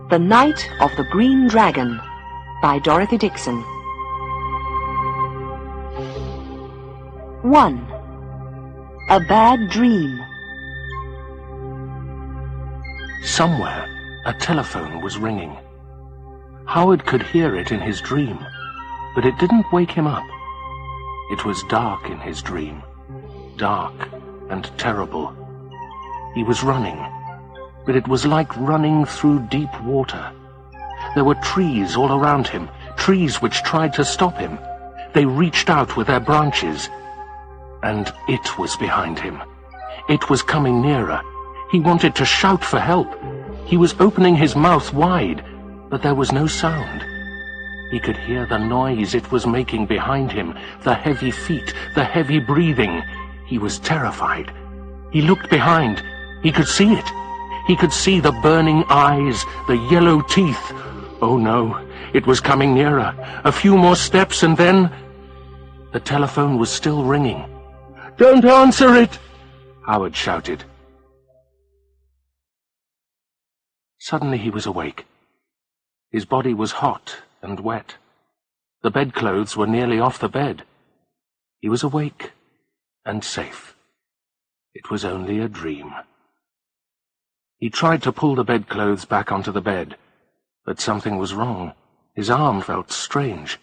The Night of the Green Dragon by Dorothy Dixon. 1. A Bad Dream. Somewhere, a telephone was ringing. Howard could hear it in his dream, but it didn't wake him up. It was dark in his dream, dark and terrible. He was running, but it was like running through deep water. There were trees all around him, trees which tried to stop him. They reached out with their branches, and it was behind him. It was coming nearer. He wanted to shout for help. He was opening his mouth wide, but there was no sound. He could hear the noise it was making behind him, the heavy feet, the heavy breathing. He was terrified. He looked behind. He could see it. He could see the burning eyes, the yellow teeth. Oh no, it was coming nearer. A few more steps and then... The telephone was still ringing. "Don't answer it!" Howard shouted. Suddenly he was awake. His body was hot and wet. The bedclothes were nearly off the bed. He was awake and safe. It was only a dream. He tried to pull the bedclothes back onto the bed, but something was wrong. His arm felt strange.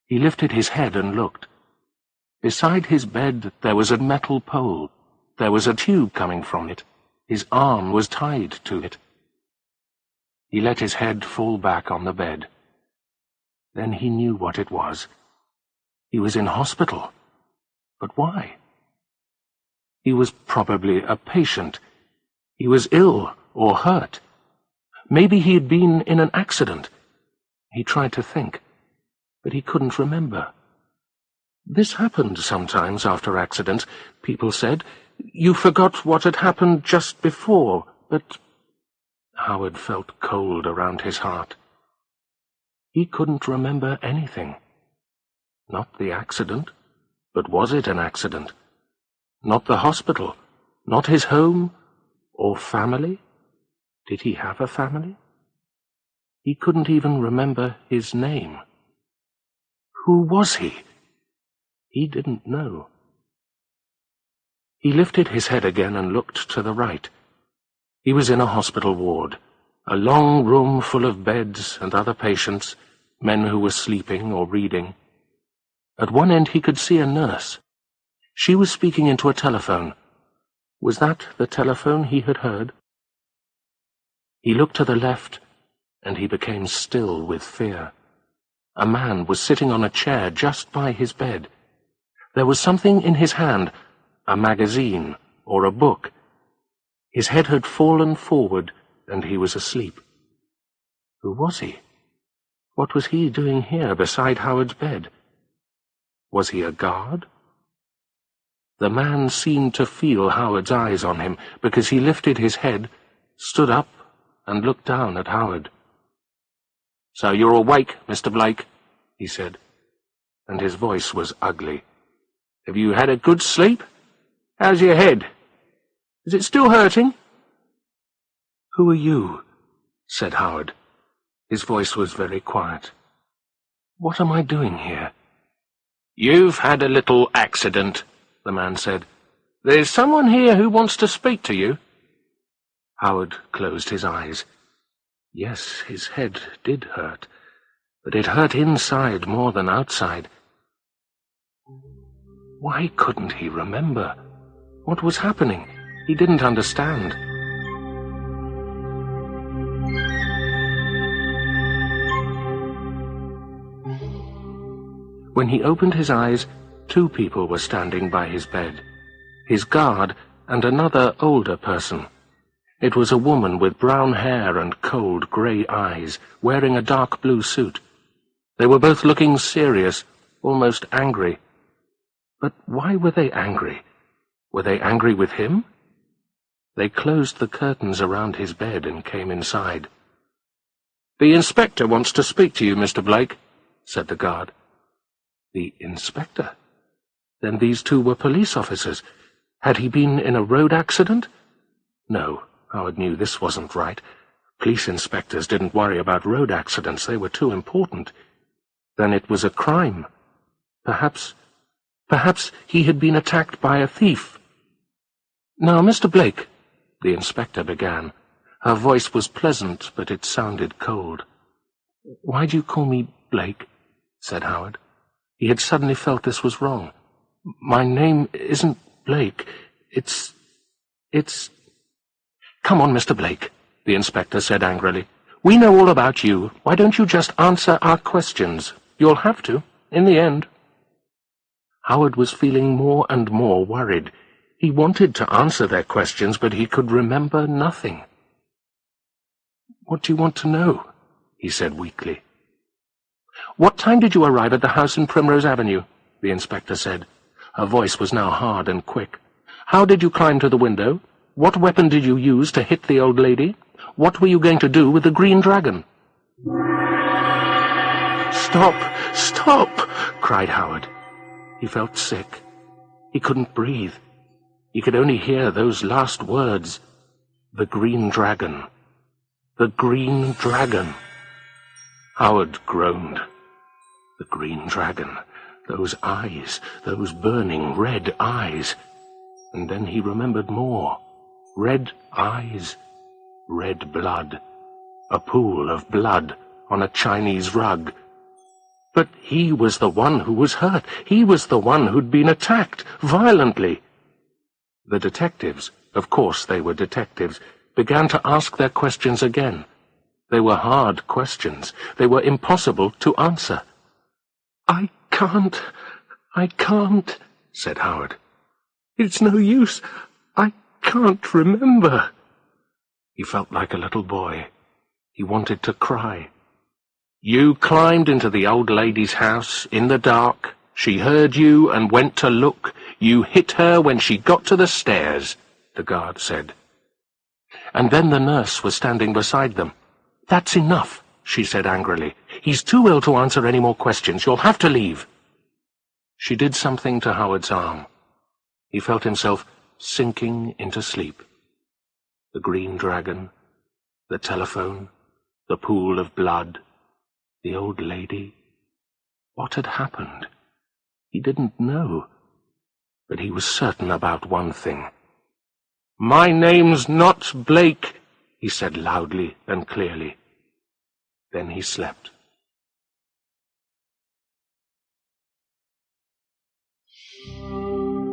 He lifted his head and looked. Beside his bed there was a metal pole. There was a tube coming from it. His arm was tied to it. He let his head fall back on the bed. Then he knew what it was. He was in hospital. But why? He was probably a patient. He was ill or hurt. Maybe he had been in an accident. He tried to think, but he couldn't remember. This happened sometimes after accidents, people said. You forgot what had happened just before, but... Howard felt cold around his heart. He couldn't remember anything. Not the accident, but was it an accident? Not the hospital, not his home, or family? Did he have a family? He couldn't even remember his name. Who was he? He didn't know. He lifted his head again and looked to the right. He was in a hospital ward, a long room full of beds and other patients, men who were sleeping or reading. At one end he could see a nurse. She was speaking into a telephone. Was that the telephone he had heard? He looked to the left, and he became still with fear. A man was sitting on a chair just by his bed. There was something in his hand, a magazine or a book. His head had fallen forward, and he was asleep. Who was he? What was he doing here beside Howard's bed? Was he a guard? The man seemed to feel Howard's eyes on him, because he lifted his head, stood up, and looked down at Howard. "So you're awake, Mr. Blake," he said, and his voice was ugly. "Have you had a good sleep? How's your head? Is it still hurting?" "Who are you?" said Howard. His voice was very quiet. "What am I doing here?" "You've had a little accident," the man said. "There's someone here who wants to speak to you." Howard closed his eyes. Yes, his head did hurt, but it hurt inside more than outside. Why couldn't he remember? What was happening? He didn't understand. When he opened his eyes, two people were standing by his bed, his guard and another older person. It was a woman with brown hair and cold grey eyes, wearing a dark blue suit. They were both looking serious, almost angry. But why were they angry? Were they angry with him? They closed the curtains around his bed and came inside. "The inspector wants to speak to you, Mr. Blake," said the guard. The inspector? Then these two were police officers. Had he been in a road accident? No, Howard knew this wasn't right. Police inspectors didn't worry about road accidents. They were too important. Then it was a crime. Perhaps he had been attacked by a thief. "Now, Mr. Blake," the inspector began. Her voice was pleasant, but it sounded cold. "Why do you call me Blake?" said Howard. He had suddenly felt this was wrong. "My name isn't Blake. It's... "Come on, Mr. Blake," the inspector said angrily. "We know all about you. Why don't you just answer our questions? You'll have to, in the end." Howard was feeling more and more worried. He wanted to answer their questions, but he could remember nothing. "What do you want to know?" he said weakly. "What time did you arrive at the house in Primrose Avenue?" the inspector said. Her voice was now hard and quick. "How did you climb to the window? What weapon did you use to hit the old lady? What were you going to do with the green dragon?" "Stop! Stop!" cried Howard. He felt sick. He couldn't breathe. He could only hear those last words. The green dragon. The green dragon. Howard groaned. The green dragon. Those eyes. Those burning red eyes. And then he remembered more. Red eyes. Red blood. A pool of blood on a Chinese rug. But he was the one who was hurt. He was the one who'd been attacked violently. The detectives, of course they were detectives, began to ask their questions again. They were hard questions. They were impossible to answer. I can't, said Howard. "It's no use. I can't remember." He felt like a little boy. He wanted to cry. "You climbed into the old lady's house in the dark. She heard you and went to look. You hit her when she got to the stairs," the guard said. And then the nurse was standing beside them. "That's enough," she said angrily. "He's too ill to answer any more questions. You'll have to leave." She did something to Howard's arm. He felt himself sinking into sleep. The green dragon, the telephone, the pool of blood, the old lady. What had happened? He didn't know. But he was certain about one thing. "My name's not Blake," he said loudly and clearly. Then he slept.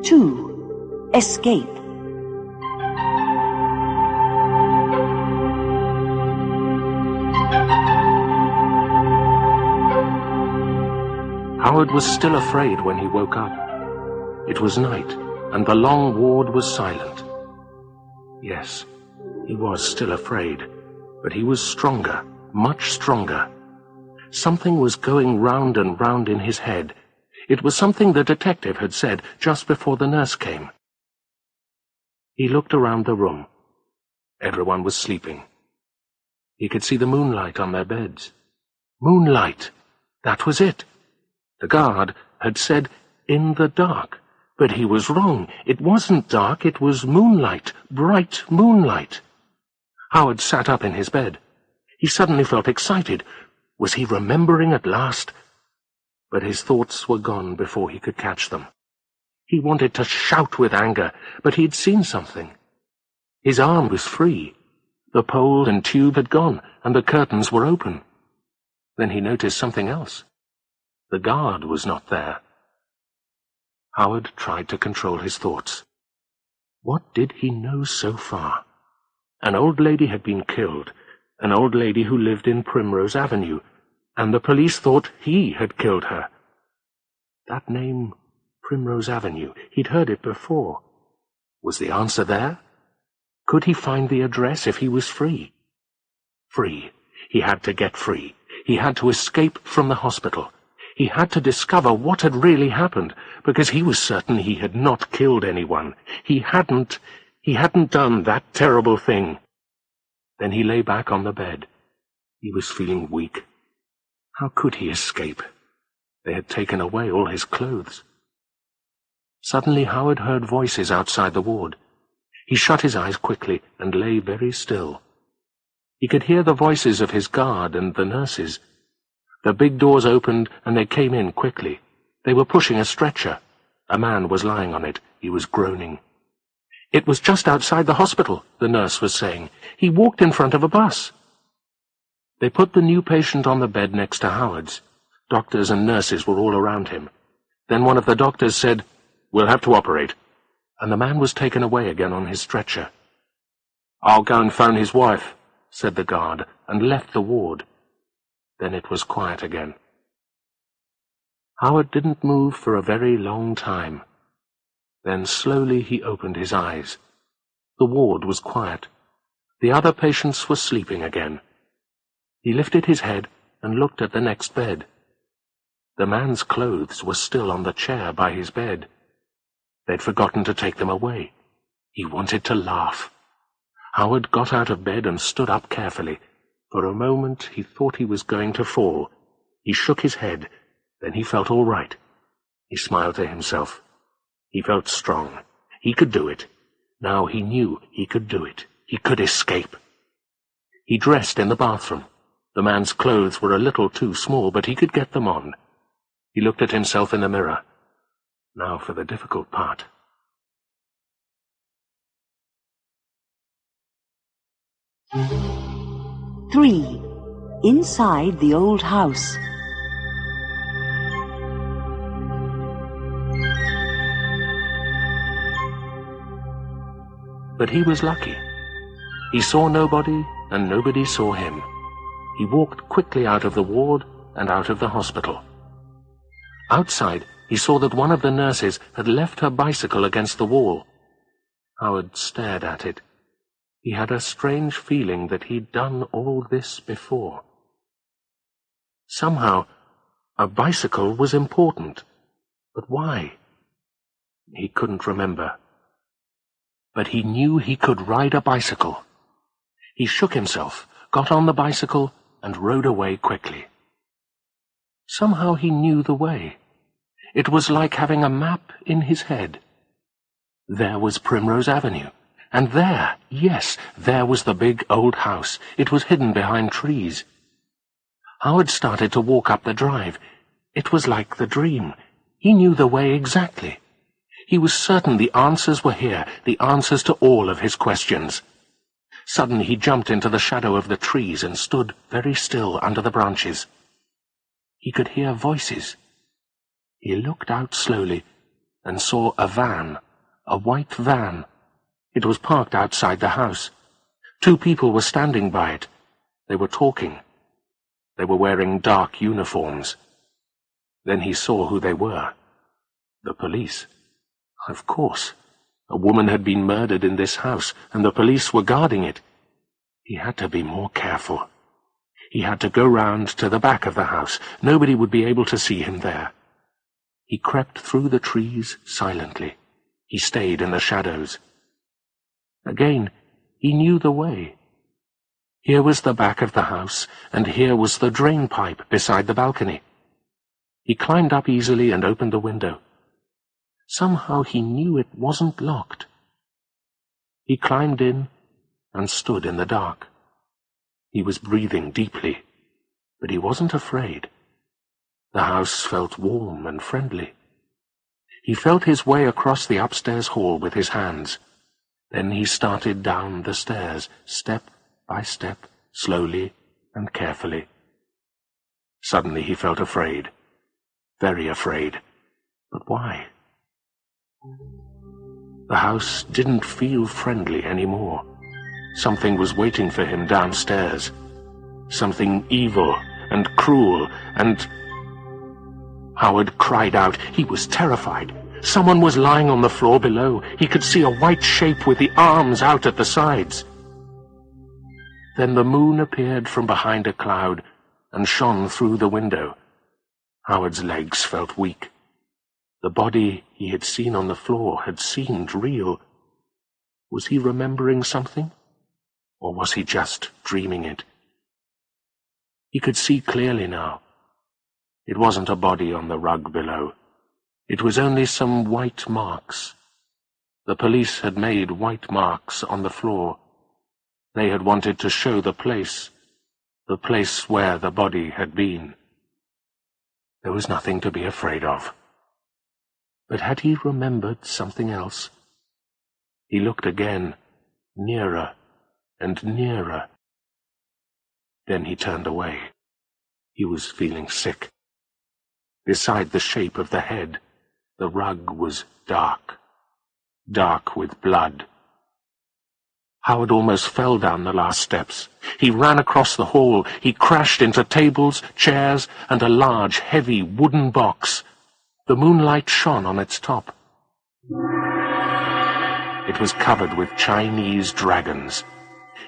Two. Escape. Howard was still afraid when he woke up. It was night, and the long ward was silent. Yes, he was still afraid, but he was stronger, much stronger. Something was going round and round in his head. It was something the detective had said just before the nurse came. He looked around the room. Everyone was sleeping. He could see the moonlight on their beds. Moonlight! That was it. The guard had said, "in the dark." But he was wrong. It wasn't dark, it was moonlight, bright moonlight. Howard sat up in his bed. He suddenly felt excited. Was he remembering at last? But his thoughts were gone before he could catch them. He wanted to shout with anger, but he'd seen something. His arm was free. The pole and tube had gone, and the curtains were open. Then he noticed something else. The guard was not there. Howard tried to control his thoughts. What did he know so far? An old lady had been killed, an old lady who lived in Primrose Avenue, and the police thought he had killed her. That name, Primrose Avenue, he'd heard it before. Was the answer there? Could he find the address if he was free? Free. He had to get free. He had to escape from the hospital. He had to discover what had really happened, because he was certain he had not killed anyone. He hadn't done that terrible thing. Then he lay back on the bed. He was feeling weak. How could he escape? They had taken away all his clothes. Suddenly Howard heard voices outside the ward. He shut his eyes quickly and lay very still. He could hear the voices of his guard and the nurses. The big doors opened, and they came in quickly. They were pushing a stretcher. A man was lying on it. He was groaning. "It was just outside the hospital," the nurse was saying. "He walked in front of a bus." They put the new patient on the bed next to Howard's. Doctors and nurses were all around him. Then one of the doctors said, "We'll have to operate," and the man was taken away again on his stretcher. "I'll go and phone his wife," said the guard, and left the ward. Then it was quiet again. Howard didn't move for a very long time. Then slowly he opened his eyes. The ward was quiet. The other patients were sleeping again. He lifted his head and looked at the next bed. The man's clothes were still on the chair by his bed. They'd forgotten to take them away. He wanted to laugh. Howard got out of bed and stood up carefully. For a moment he thought he was going to fall. He shook his head. Then he felt all right. He smiled to himself. He felt strong. He could do it. Now he knew he could do it. He could escape. He dressed in the bathroom. The man's clothes were a little too small, but he could get them on. He looked at himself in the mirror. Now for the difficult part. Three. Inside the old house. But he was lucky. He saw nobody, and nobody saw him. He walked quickly out of the ward and out of the hospital. Outside, he saw that one of the nurses had left her bicycle against the wall. Howard stared at it. He had a strange feeling that he'd done all this before. Somehow, a bicycle was important. But why? He couldn't remember. But he knew he could ride a bicycle. He shook himself, got on the bicycle, and rode away quickly. Somehow he knew the way. It was like having a map in his head. There was Primrose Avenue. And there, yes, there was the big old house. It was hidden behind trees. Howard started to walk up the drive. It was like the dream. He knew the way exactly. He was certain the answers were here, the answers to all of his questions. Suddenly he jumped into the shadow of the trees and stood very still under the branches. He could hear voices. He looked out slowly and saw a van, a white van. It was parked outside the house. 2 people were standing by it. They were talking. They were wearing dark uniforms. Then he saw who they were. The police. Of course. A woman had been murdered in this house, and the police were guarding it. He had to be more careful. He had to go round to the back of the house. Nobody would be able to see him there. He crept through the trees silently. He stayed in the shadows. Again, he knew the way. Here was the back of the house, and here was the drainpipe beside the balcony. He climbed up easily and opened the window. Somehow he knew it wasn't locked. He climbed in and stood in the dark. He was breathing deeply, but he wasn't afraid. The house felt warm and friendly. He felt his way across the upstairs hall with his hands. Then he started down the stairs, step by step, slowly and carefully. Suddenly he felt afraid, very afraid. But why? The house didn't feel friendly anymore. Something was waiting for him downstairs. Something evil and cruel and... Howard cried out. He was terrified. Someone was lying on the floor below. He could see a white shape with the arms out at the sides. Then the moon appeared from behind a cloud and shone through the window. Howard's legs felt weak. The body he had seen on the floor had seemed real. Was he remembering something? Or was he just dreaming it? He could see clearly now. It wasn't a body on the rug below. It was only some white marks. The police had made white marks on the floor. They had wanted to show the place where the body had been. There was nothing to be afraid of. But had he remembered something else? He looked again, nearer and nearer. Then he turned away. He was feeling sick. Beside the shape of the head, the rug was dark, dark with blood. Howard almost fell down the last steps. He ran across the hall. He crashed into tables, chairs, and a large, heavy wooden box. The moonlight shone on its top. It was covered with Chinese dragons.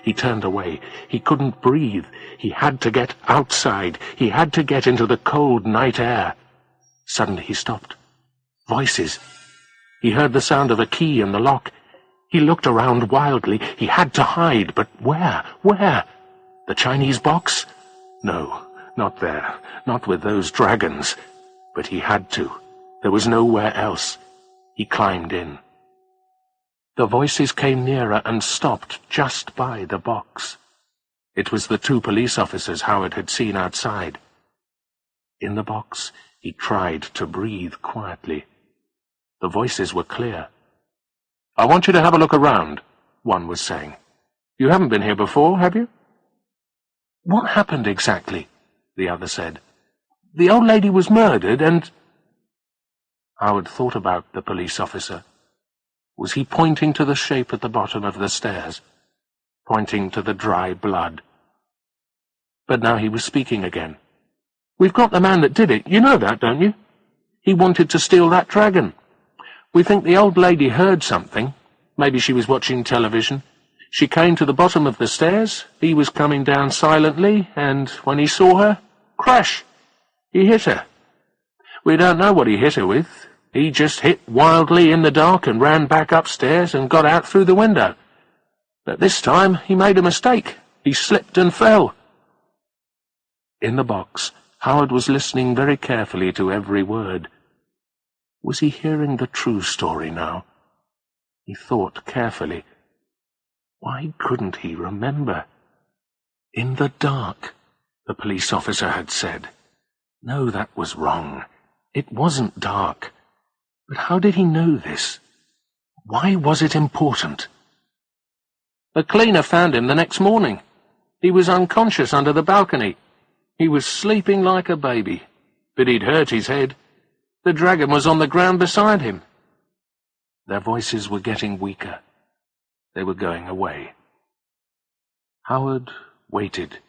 He turned away. He couldn't breathe. He had to get outside. He had to get into the cold night air. Suddenly he stopped. Voices. He heard the sound of a key in the lock. He looked around wildly. He had to hide, but where? Where? The Chinese box? No, not there. Not with those dragons. But he had to. There was nowhere else. He climbed in. The voices came nearer and stopped just by the box. It was the 2 police officers Howard had seen outside. In the box, he tried to breathe quietly. The voices were clear. "I want you to have a look around," one was saying. "You haven't been here before, have you?" "What happened exactly?" the other said. "The old lady was murdered and—" Howard thought about the police officer. Was he pointing to the shape at the bottom of the stairs? Pointing to the dry blood? But now he was speaking again. "We've got the man that did it. You know that, don't you? He wanted to steal that dragon. We think the old lady heard something. Maybe she was watching television. She came to the bottom of the stairs. He was coming down silently, and when he saw her, crash! He hit her. We don't know what he hit her with. He just hit wildly in the dark and ran back upstairs and got out through the window. But this time he made a mistake. He slipped and fell." In the box, Howard was listening very carefully to every word. Was he hearing the true story now? He thought carefully. Why couldn't he remember? In the dark, the police officer had said. No, that was wrong. It wasn't dark. But how did he know this? Why was it important? "The cleaner found him the next morning. He was unconscious under the balcony. He was sleeping like a baby, but he'd hurt his head. The dragon was on the ground beside him." Their voices were getting weaker. They were going away. Howard waited.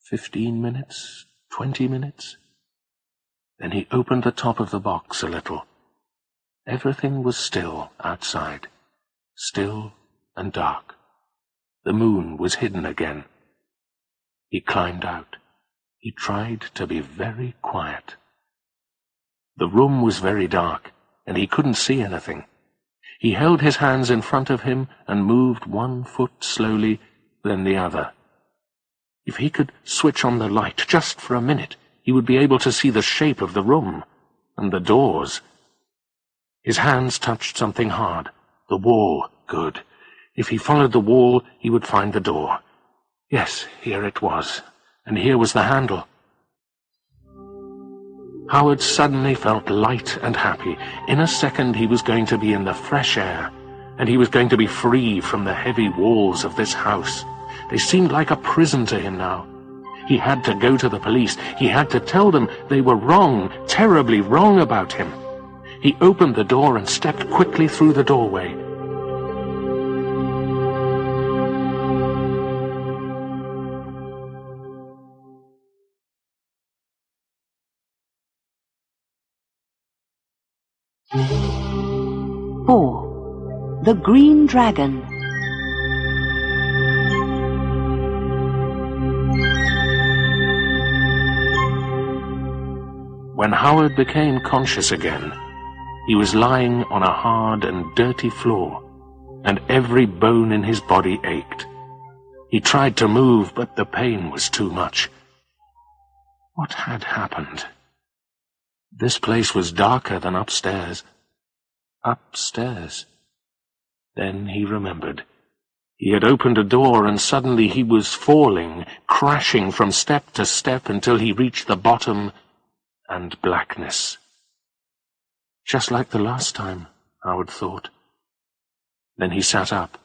15 minutes, 20 minutes. Then he opened the top of the box a little. Everything was still outside, still and dark. The moon was hidden again. He climbed out. He tried to be very quiet. The room was very dark, and he couldn't see anything. He held his hands in front of him and moved one foot slowly, then the other. If he could switch on the light just for a minute, he would be able to see the shape of the room and the doors. His hands touched something hard. The wall. Good. If he followed the wall, he would find the door. Yes, here it was. And here was the handle. Howard suddenly felt light and happy. In a second he was going to be in the fresh air, and he was going to be free from the heavy walls of this house. They seemed like a prison to him now. He had to go to the police. He had to tell them they were wrong, terribly wrong about him. He opened the door and stepped quickly through the doorway. The Green Dragon. When Howard became conscious again, he was lying on a hard and dirty floor, and every bone in his body ached. He tried to move, but the pain was too much. What had happened? This place was darker than upstairs. Upstairs. Then he remembered. He had opened a door, and suddenly he was falling, crashing from step to step until he reached the bottom and blackness. Just like the last time, Howard thought. Then he sat up.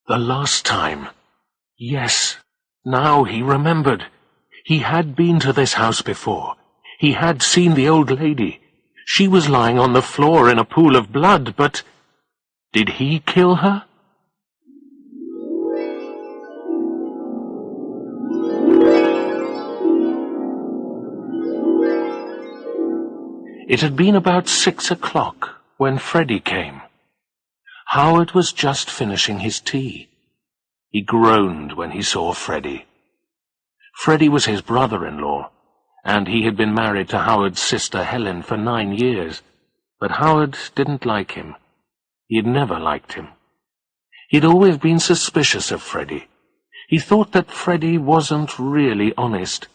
The last time. Yes, now he remembered. He had been to this house before. He had seen the old lady. She was lying on the floor in a pool of blood, but did he kill her? It had been about 6 o'clock when Freddie came. Howard was just finishing his tea. He groaned when he saw Freddie. Freddie was his brother-in-law, and he had been married to Howard's sister Helen for 9 years, but Howard didn't like him. He had never liked him. He'd always been suspicious of Freddie. He thought that Freddie wasn't really honest.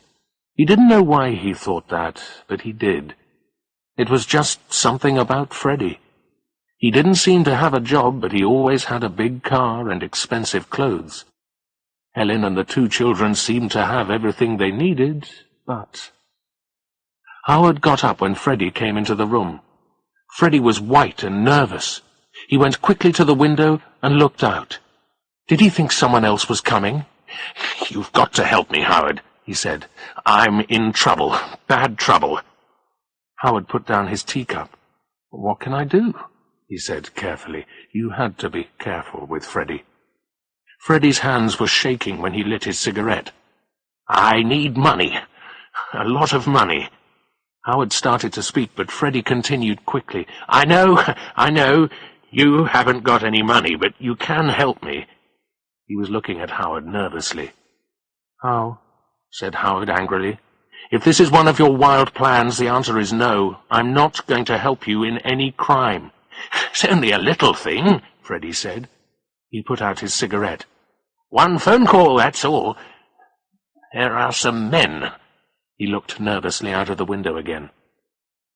He didn't know why he thought that, but he did. It was just something about Freddie. He didn't seem to have a job, but he always had a big car and expensive clothes. Helen and the 2 children seemed to have everything they needed, but... Howard got up when Freddie came into the room. Freddie was white and nervous. He went quickly to the window and looked out. Did he think someone else was coming? "You've got to help me, Howard," he said. "I'm in trouble, bad trouble." Howard put down his teacup. "What can I do?" he said carefully. You had to be careful with Freddie. Freddie's hands were shaking when he lit his cigarette. "I need money. A lot of money." Howard started to speak, but Freddie continued quickly. I know, you haven't got any money, but you can help me." He was looking at Howard nervously. "How?" said Howard angrily. "If this is one of your wild plans, the answer is no. I'm not going to help you in any crime." "It's only a little thing," Freddie said. He put out his cigarette. "One phone call, that's all. There are some men." He looked nervously out of the window again.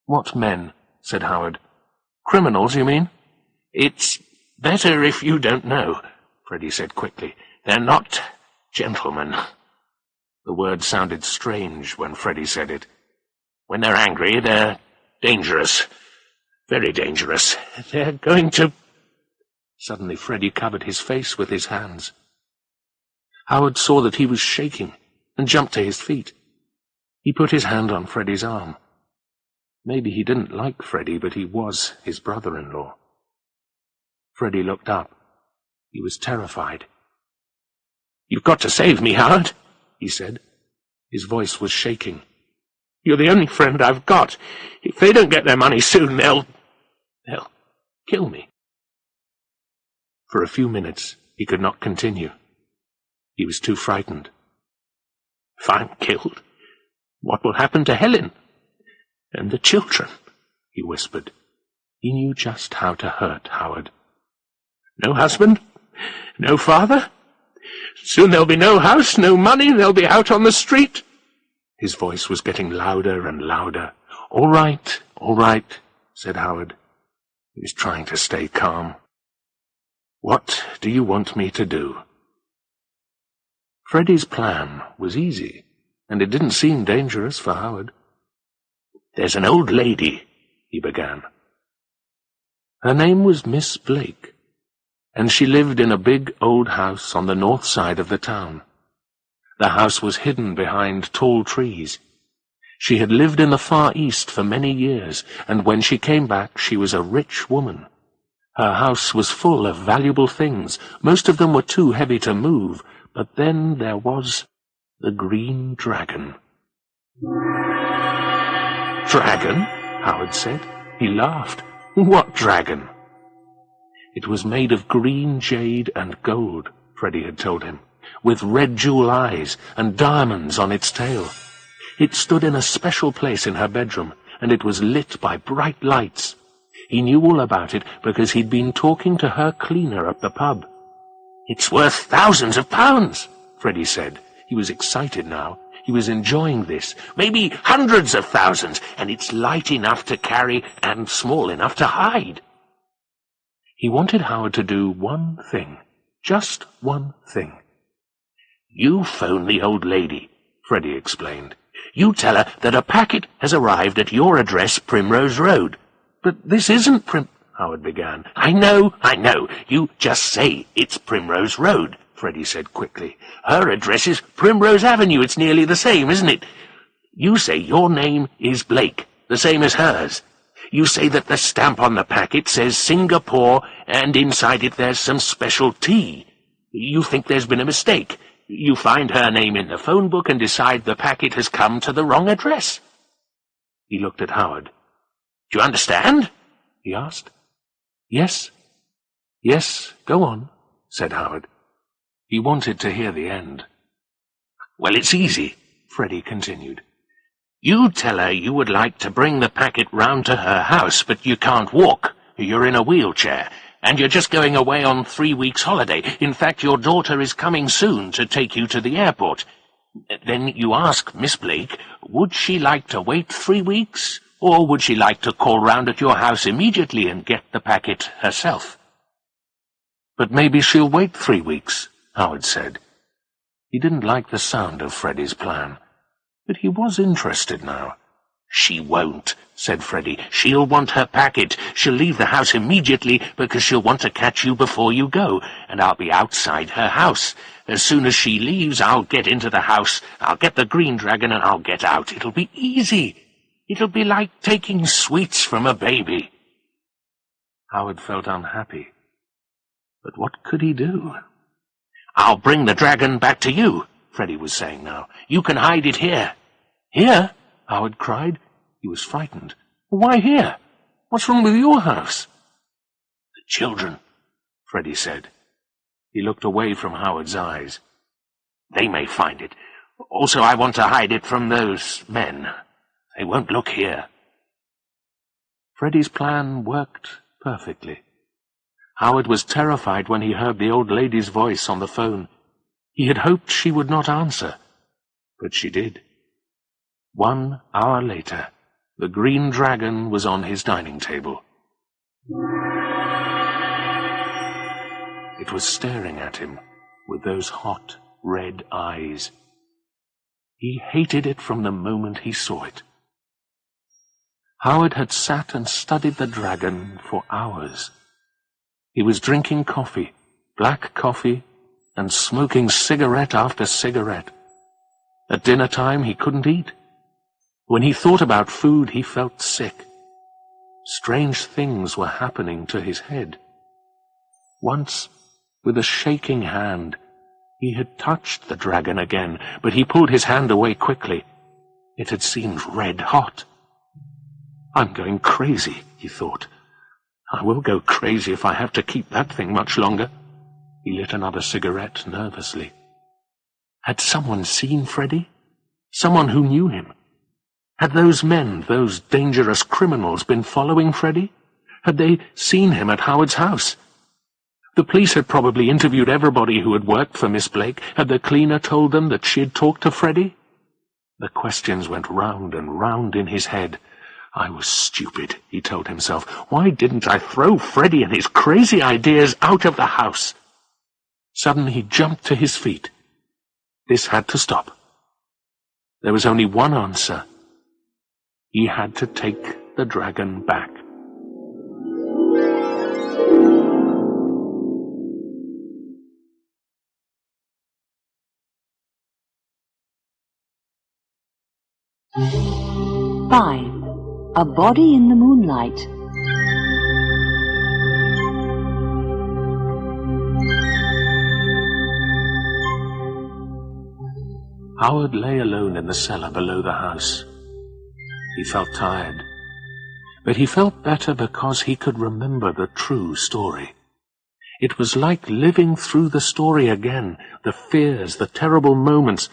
"What men?" said Howard. "Criminals, you mean?" "It's better if you don't know," Freddie said quickly. "They're not gentlemen." The word sounded strange when Freddie said it. "When they're angry, they're dangerous. Very dangerous. They're going to—" Suddenly Freddie covered his face with his hands. Howard saw that he was shaking and jumped to his feet. He put his hand on Freddie's arm. Maybe he didn't like Freddie, but he was his brother-in-law. Freddie looked up. He was terrified. "You've got to save me, Howard," he said. His voice was shaking. "You're the only friend I've got. If they don't get their money soon, they'll kill me." For a few minutes, he could not continue. He was too frightened. "If I'm killed, what will happen to Helen? And the children?" he whispered. He knew just how to hurt Howard. "No husband? No father? Soon there'll be no house, no money, they'll be out on the street." His voice was getting louder and louder. All right, said Howard. He was trying to stay calm. "What do you want me to do?" Freddie's plan was easy, and it didn't seem dangerous for Howard. "There's an old lady," he began. Her name was Miss Blake, and she lived in a big old house on the north side of the town. The house was hidden behind tall trees. She had lived in the Far East for many years, and when she came back she was a rich woman. Her house was full of valuable things. Most of them were too heavy to move, but then there was the green dragon. "Dragon?" Howard said. He laughed. "What dragon?" "It was made of green jade and gold," Freddie had told him, "with red jewel eyes and diamonds on its tail. It stood in a special place in her bedroom, and it was lit by bright lights. He knew all about it because he'd been talking to her cleaner at the pub. "It's worth thousands of pounds," Freddie said. He was excited now. He was enjoying this. "Maybe hundreds of thousands, and it's light enough to carry and small enough to hide." He wanted Howard to do one thing, Just one thing. "You phone the old lady," Freddie explained. "You tell her that a packet has arrived at your address, Primrose Road." "But this isn't Howard began. I know. You just say it's Primrose Road," Freddie said quickly. "Her address is Primrose Avenue. It's nearly the same, isn't it? You say your name is Blake, the same as hers. You say that the stamp on the packet says Singapore, and inside it there's some special tea. You think there's been a mistake. You find her name in the phone book and decide the packet has come to the wrong address." He looked at Howard. "Do you understand?" he asked. Yes, go on," said Howard. He wanted to hear the end. "Well, it's easy," Freddie continued. "You tell her you would like to bring the packet round to her house, but you can't walk. You're in a wheelchair, and you're just going away on 3 weeks' holiday. In fact, your daughter is coming soon to take you to the airport. Then you ask Miss Blake, would she like to wait 3 weeks, or would she like to call round at your house immediately and get the packet herself?" "But maybe she'll wait 3 weeks," Howard said. He didn't like the sound of Freddie's plan, but he was interested now. "She won't," said Freddie. "She'll want her packet. She'll leave the house immediately because she'll want to catch you before you go, and I'll be outside her house. As soon as she leaves, I'll get into the house, I'll get the green dragon, and I'll get out. It'll be easy. It'll be like taking sweets from a baby." Howard felt unhappy. But what could he do? "I'll bring the dragon back to you," Freddie was saying now. "You can hide it here." "Here?" Howard cried. He was frightened. "Why here? What's wrong with your house?" "The children," Freddie said. He looked away from Howard's eyes. "They may find it. Also, I want to hide it from those men. They won't look here." Freddie's plan worked perfectly. Howard was terrified when he heard the old lady's voice on the phone. He had hoped she would not answer, but she did. 1 hour later, the green dragon was on his dining table. It was staring at him with those hot, red eyes. He hated it from the moment he saw it. Howard had sat and studied the dragon for hours. He was drinking coffee, black coffee, and smoking cigarette after cigarette. At dinner time he couldn't eat. When he thought about food, he felt sick. Strange things were happening to his head. Once, with a shaking hand, he had touched the dragon again, but he pulled his hand away quickly. It had seemed red hot. "I'm going crazy," he thought. "I will go crazy if I have to keep that thing much longer." He lit another cigarette nervously. Had someone seen Freddie? Someone who knew him? Had those men, those dangerous criminals, been following Freddie? Had they seen him at Howard's house? The police had probably interviewed everybody who had worked for Miss Blake. Had the cleaner told them that she had talked to Freddie? The questions went round and round in his head. I was stupid, he told himself. Why didn't I throw Freddie and his crazy ideas out of the house? Suddenly he jumped to his feet. This had to stop. There was only one answer. He had to take the dragon back. Five. A body in the moonlight. Howard lay alone in the cellar below the house. He felt tired, but he felt better because he could remember the true story. It was like living through the story again, the fears, the terrible moments,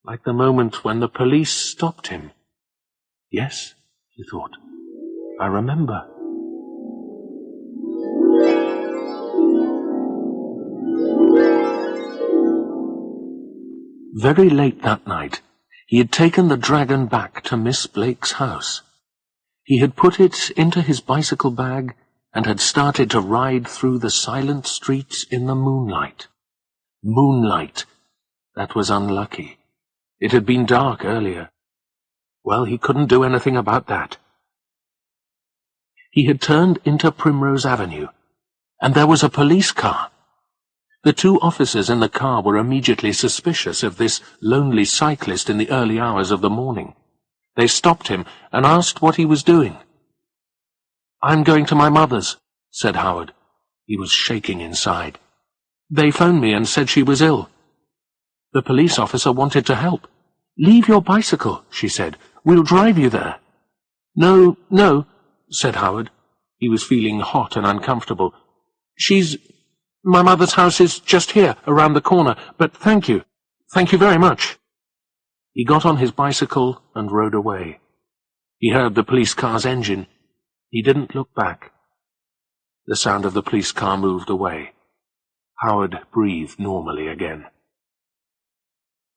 like the moment when the police stopped him. Yes, he thought, I remember. Very late that night, he had taken the dragon back to Miss Blake's house. He had put it into his bicycle bag and had started to ride through the silent streets in the moonlight. Moonlight! That was unlucky. It had been dark earlier. Well, he couldn't do anything about that. He had turned into Primrose Avenue, and there was a police car. The two officers in the car were immediately suspicious of this lonely cyclist in the early hours of the morning. They stopped him and asked what he was doing. "I'm going to my mother's," said Howard. He was shaking inside. "They phoned me and said she was ill." The police officer wanted to help. "Leave your bicycle," she said. "We'll drive you there." "No, no," said Howard. He was feeling hot and uncomfortable. My mother's house is just here, around the corner, but thank you. Thank you very much." He got on his bicycle and rode away. He heard the police car's engine. He didn't look back. The sound of the police car moved away. Howard breathed normally again.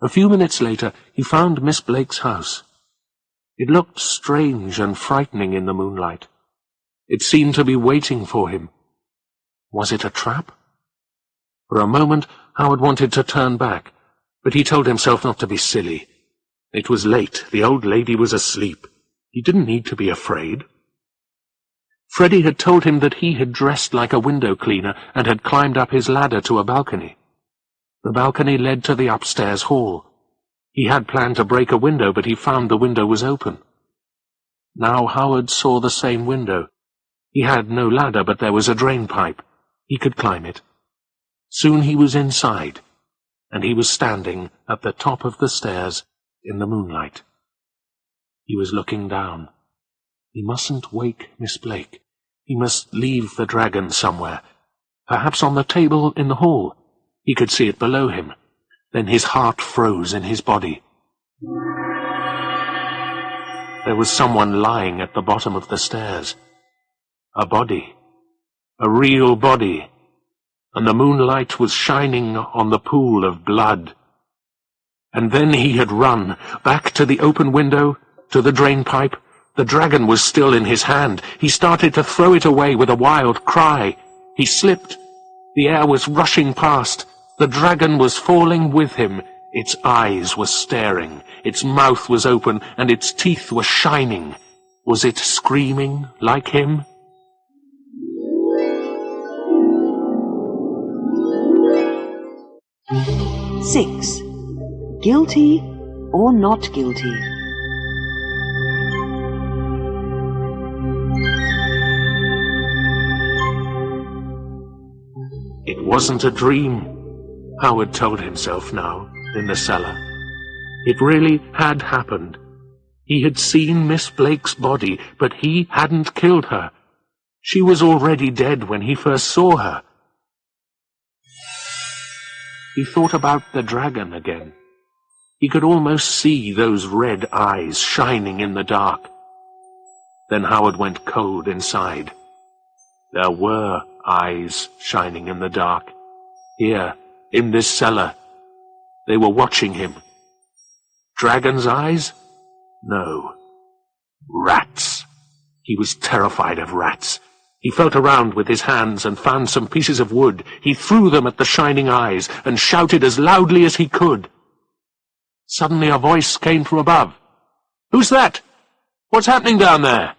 A few minutes later, he found Miss Blake's house. It looked strange and frightening in the moonlight. It seemed to be waiting for him. Was it a trap? For a moment, Howard wanted to turn back, but he told himself not to be silly. It was late. The old lady was asleep. He didn't need to be afraid. Freddie had told him that he had dressed like a window cleaner and had climbed up his ladder to a balcony. The balcony led to the upstairs hall. He had planned to break a window, but he found the window was open. Now Howard saw the same window. He had no ladder, but there was a drainpipe. He could climb it. Soon he was inside, and he was standing at the top of the stairs in the moonlight. He was looking down. He mustn't wake Miss Blake. He must leave the dragon somewhere. Perhaps on the table in the hall. He could see it below him. Then his heart froze in his body. There was someone lying at the bottom of the stairs. A body. A real body. And the moonlight was shining on the pool of blood. And then he had run, back to the open window, to the drainpipe. The dragon was still in his hand. He started to throw it away with a wild cry. He slipped. The air was rushing past. The dragon was falling with him. Its eyes were staring. Its mouth was open, and its teeth were shining. Was it screaming like him? Six. Guilty or not guilty? It wasn't a dream, Howard told himself now, in the cellar. It really had happened. He had seen Miss Blake's body, but he hadn't killed her. She was already dead when he first saw her. He thought about the dragon again. He could almost see those red eyes shining in the dark. Then Howard went cold inside. There were eyes shining in the dark. Here, in this cellar. They were watching him. Dragon's eyes? No. Rats. He was terrified of rats. He felt around with his hands and found some pieces of wood. He threw them at the shining eyes and shouted as loudly as he could. Suddenly a voice came from above. "Who's that? What's happening down there?"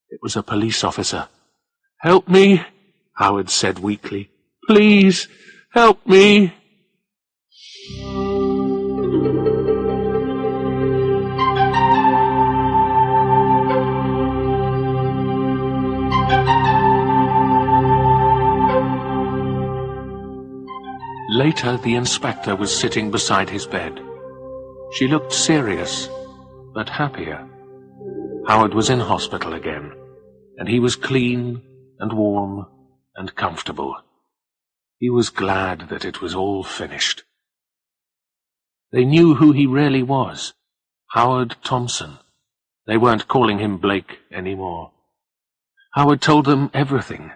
It was a police officer. "Help me," Howard said weakly. "Please, help me." Later, the inspector was sitting beside his bed. She looked serious, but happier. Howard was in hospital again, and he was clean and warm and comfortable. He was glad that it was all finished. They knew who he really was, Howard Thompson. They weren't calling him Blake anymore. Howard told them everything.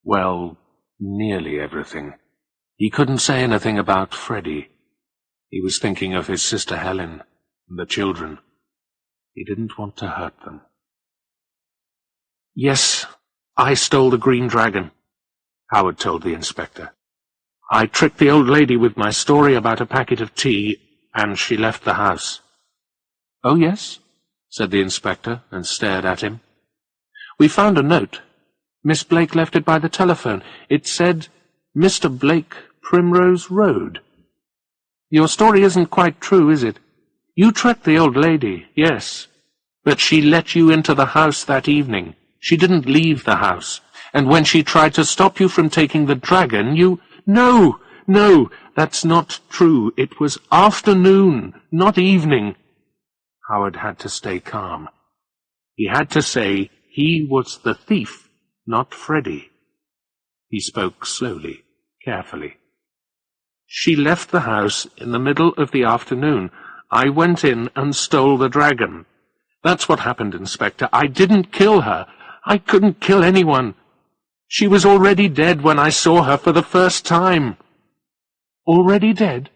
Well, nearly everything. He couldn't say anything about Freddie. He was thinking of his sister Helen and the children. He didn't want to hurt them. "Yes, I stole the green dragon," Howard told the inspector. "I tricked the old lady with my story about a packet of tea, and she left the house." "Oh, yes?" said the inspector, and stared at him. "We found a note. Miss Blake left it by the telephone. It said, 'Mr. Blake, Primrose Road.' Your story isn't quite true, is it? You tricked the old lady, yes, but she let you into the house that evening. She didn't leave the house, and when she tried to stop you from taking the dragon, you—" "No, no, that's not true. It was afternoon, not evening." Howard had to stay calm. He had to say he was the thief, not Freddie. He spoke slowly, carefully. "She left the house in the middle of the afternoon. I went in and stole the dragon. That's what happened, Inspector. I didn't kill her. I couldn't kill anyone. She was already dead when I saw her for the first time." "Already dead?"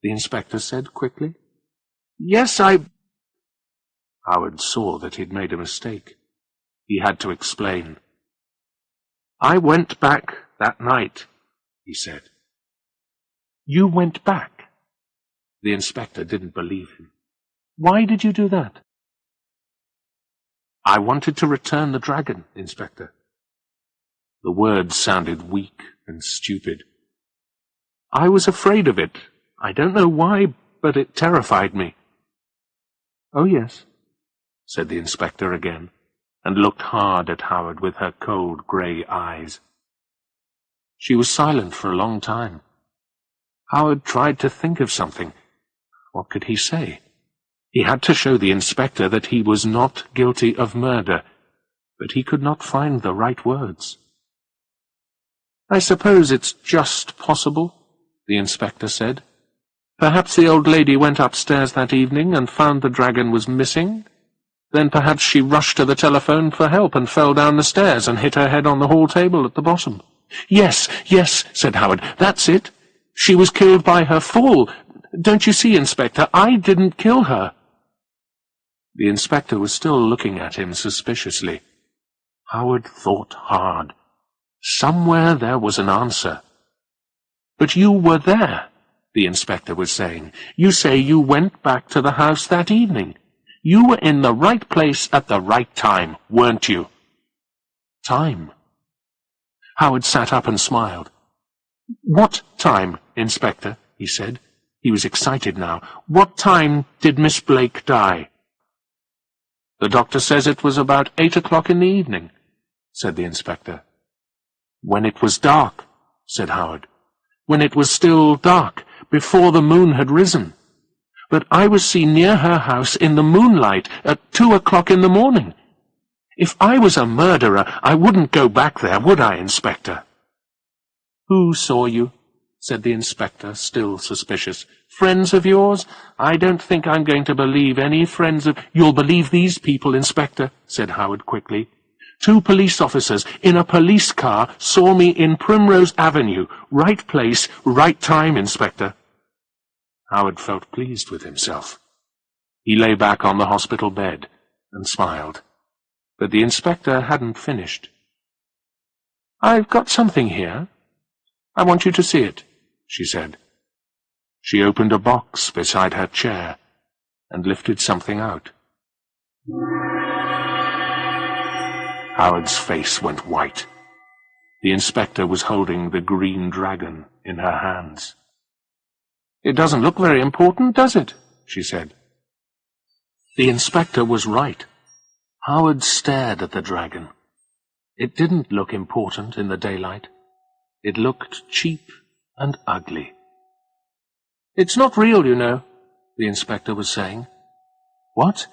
the inspector said quickly. "Yes, Howard saw that he'd made a mistake. He had to explain. "I went back that night," he said. "You went back?" The inspector didn't believe him. "Why did you do that?" "I wanted to return the dragon, Inspector." The words sounded weak and stupid. "I was afraid of it. I don't know why, but it terrified me." "Oh, yes," said the inspector again, and looked hard at Howard with her cold grey eyes. She was silent for a long time. Howard tried to think of something. What could he say? He had to show the inspector that he was not guilty of murder, but he could not find the right words. "I suppose it's just possible," the inspector said. "Perhaps the old lady went upstairs that evening and found the dragon was missing. Then perhaps she rushed to the telephone for help and fell down the stairs and hit her head on the hall table at the bottom." Yes, said Howard. "That's it. She was killed by her fall. Don't you see, Inspector, I didn't kill her." The inspector was still looking at him suspiciously. Howard thought hard. Somewhere there was an answer. "But you were there," the inspector was saying. "You say you went back to the house that evening. You were in the right place at the right time, weren't you?" "Time?" Howard sat up and smiled. "What time, Inspector?" he said. He was excited now. "What time did Miss Blake die?" "The doctor says it was about 8 o'clock in the evening," said the inspector. "When it was dark," said Howard. "When it was still dark, before the moon had risen. But I was seen near her house in the moonlight at 2 o'clock in the morning. If I was a murderer, I wouldn't go back there, would I, Inspector?" "Who saw you?" said the inspector, still suspicious. "Friends of yours? I don't think I'm going to believe any friends of—" "You'll believe these people, Inspector," said Howard quickly. 2 police officers in a police car saw me in Primrose Avenue. Right place, right time, Inspector." Howard felt pleased with himself. He lay back on the hospital bed and smiled. But the inspector hadn't finished. "I've got something here. I want you to see it," she said. She opened a box beside her chair and lifted something out. Howard's face went white. The inspector was holding the green dragon in her hands. "It doesn't look very important, does it?" she said. The inspector was right. Howard stared at the dragon. It didn't look important in the daylight. It looked cheap and ugly. "It's not real, you know," the inspector was saying. "What?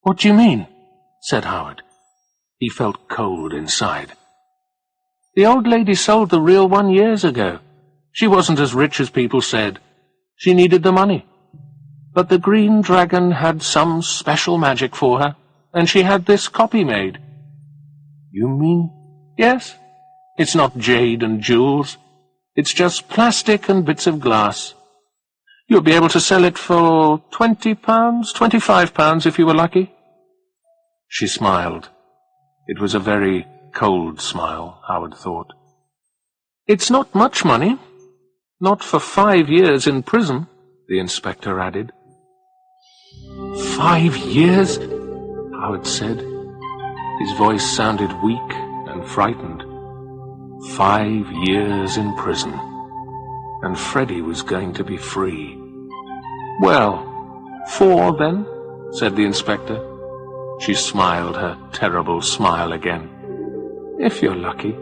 What do you mean?" said Howard. He felt cold inside. "The old lady sold the real one years ago. She wasn't as rich as people said. She needed the money. But the green dragon had some special magic for her, and she had this copy made." "You mean—" "Yes. It's not jade and jewels. It's just plastic and bits of glass. You'll be able to sell it for £20, £25 if you were lucky." She smiled. It was a very cold smile, Howard thought. "It's not much money. Not for 5 years in prison," the inspector added. 5 years? Howard said. His voice sounded weak and frightened. 5 years in prison. And Freddie was going to be free. "Well, 4 then," said the inspector. She smiled her terrible smile again. "If you're lucky."